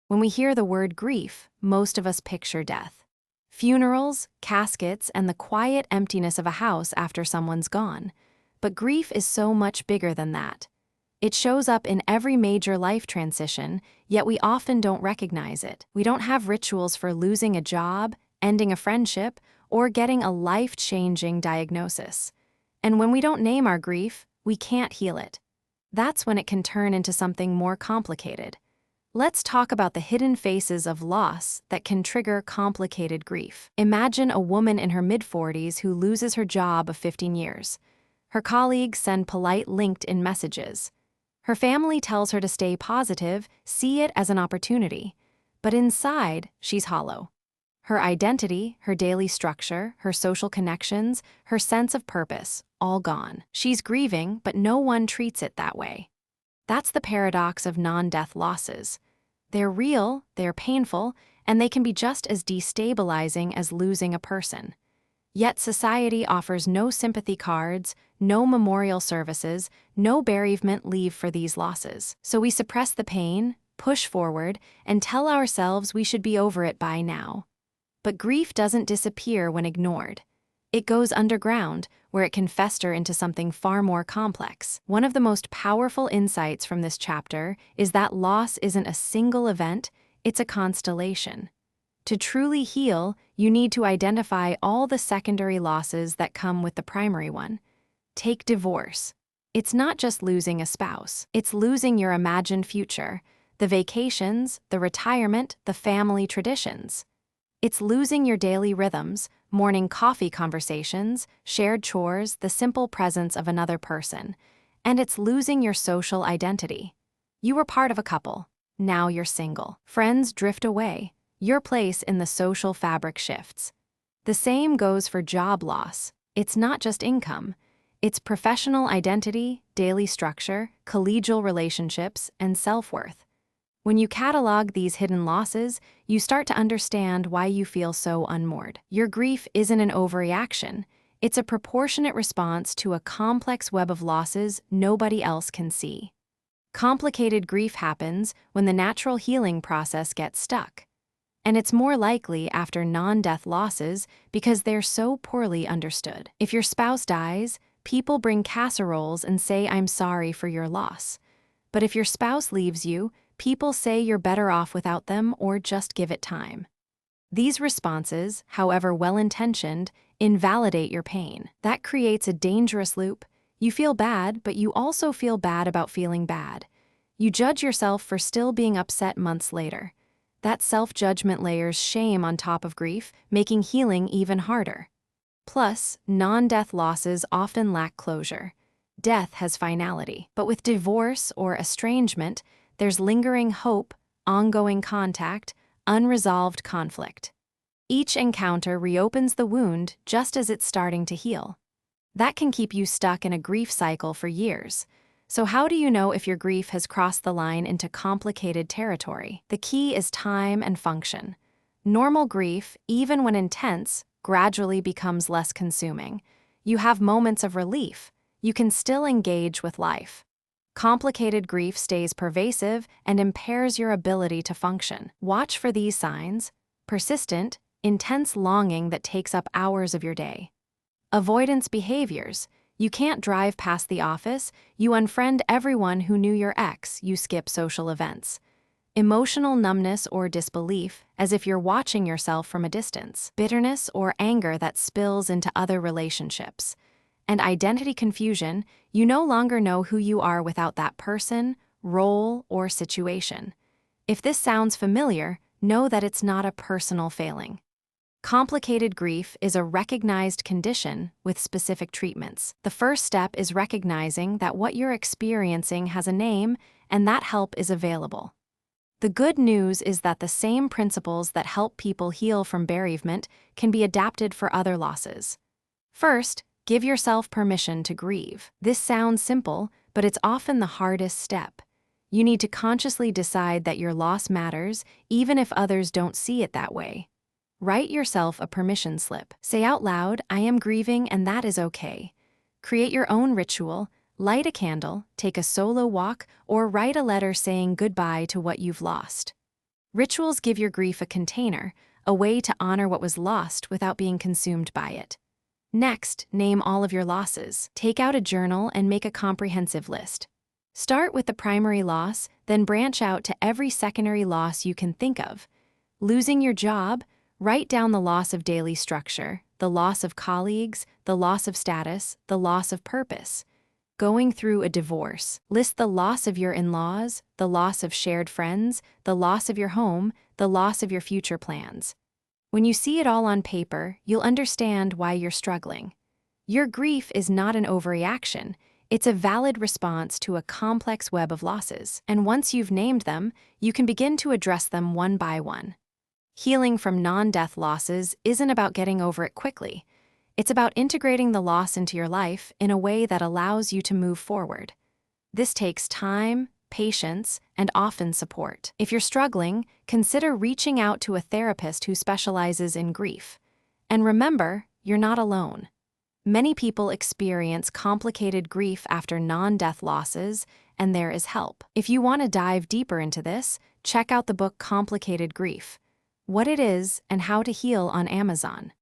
When we hear the word grief, most of us picture death. Funerals, caskets, and the quiet emptiness of a house after someone's gone. But grief is so much bigger than that. It shows up in every major life transition, yet we often don't recognize it. We don't have rituals for losing a job, ending a friendship, or getting a life-changing diagnosis. And when we don't name our grief, we can't heal it. That's when it can turn into something more complicated. Let's talk about the hidden phases of loss that can trigger complicated grief. Imagine a woman in her mid-40s who loses her job of 15 years. Her colleagues send polite LinkedIn messages. Her family tells her to stay positive, see it as an opportunity. But inside, she's hollow. Her identity, her daily structure, her social connections, her sense of purpose, all gone. She's grieving, but no one treats it that way. That's the paradox of non-death losses. They're real, they're painful, and they can be just as destabilizing as losing a person. Yet society offers no sympathy cards, no memorial services, no bereavement leave for these losses. So we suppress the pain, push forward, and tell ourselves we should be over it by now. But grief doesn't disappear when ignored. It goes underground, where it can fester into something far more complex. One of the most powerful insights from this chapter is that loss isn't a single event, it's a constellation. To truly heal, you need to identify all the secondary losses that come with the primary one. Take divorce. It's not just losing a spouse, it's losing your imagined future, the vacations, the retirement, the family traditions. It's losing your daily rhythms, morning coffee conversations, shared chores, the simple presence of another person. And it's losing your social identity. You were part of a couple. Now you're single. Friends drift away. Your place in the social fabric shifts. The same goes for job loss. It's not just income. It's professional identity, daily structure, collegial relationships, and self-worth. When you catalog these hidden losses, you start to understand why you feel so unmoored. Your grief isn't an overreaction. It's a proportionate response to a complex web of losses nobody else can see. Complicated grief happens when the natural healing process gets stuck. And it's more likely after non-death losses because they're so poorly understood. If your spouse dies, people bring casseroles and say, "I'm sorry for your loss." But if your spouse leaves you, people say you're better off without them or just give it time. These responses, however well-intentioned, invalidate your pain. That creates a dangerous loop. You feel bad, but you also feel bad about feeling bad. You judge yourself for still being upset months later. That self-judgment layers shame on top of grief, making healing even harder. Plus, non-death losses often lack closure. Death has finality. But with divorce or estrangement, there's lingering hope, ongoing contact, unresolved conflict. Each encounter reopens the wound just as it's starting to heal. That can keep you stuck in a grief cycle for years. So how do you know if your grief has crossed the line into complicated territory? The key is time and function. Normal grief, even when intense, gradually becomes less consuming. You have moments of relief. You can still engage with life. Complicated grief stays pervasive and impairs your ability to function. Watch for these signs: persistent, intense longing that takes up hours of your day. Avoidance behaviors: you can't drive past the office, you unfriend everyone who knew your ex, you skip social events. Emotional numbness or disbelief, as if you're watching yourself from a distance. Bitterness or anger that spills into other relationships. And identity confusion: you no longer know who you are without that person, role, or situation. If this sounds familiar, know that it's not a personal failing. Complicated grief is a recognized condition with specific treatments. The first step is recognizing that what you're experiencing has a name and that help is available. The good news is that the same principles that help people heal from bereavement can be adapted for other losses. First, give yourself permission to grieve. This sounds simple, but it's often the hardest step. You need to consciously decide that your loss matters, even if others don't see it that way. Write yourself a permission slip. Say out loud, "I am grieving and that is okay." Create your own ritual, light a candle, take a solo walk, or write a letter saying goodbye to what you've lost. Rituals give your grief a container, a way to honor what was lost without being consumed by it. Next, name all of your losses. Take out a journal and make a comprehensive list. Start with the primary loss, then branch out to every secondary loss you can think of. Losing your job? Write down the loss of daily structure, the loss of colleagues, the loss of status, the loss of purpose. Going through a divorce? List the loss of your in-laws, the loss of shared friends, the loss of your home, the loss of your future plans. When you see it all on paper, you'll understand why you're struggling. Your grief is not an overreaction. It's a valid response to a complex web of losses, and once you've named them, you can begin to address them one by one. Healing from non-death losses isn't about getting over it quickly. It's about integrating the loss into your life in a way that allows you to move forward. This takes time, patience, and often support. If you're struggling, consider reaching out to a therapist who specializes in grief. And remember, you're not alone. Many people experience complicated grief after non-death losses, and there is help. If you want to dive deeper into this, check out the book Complicated Grief: What It Is and How to Heal on Amazon.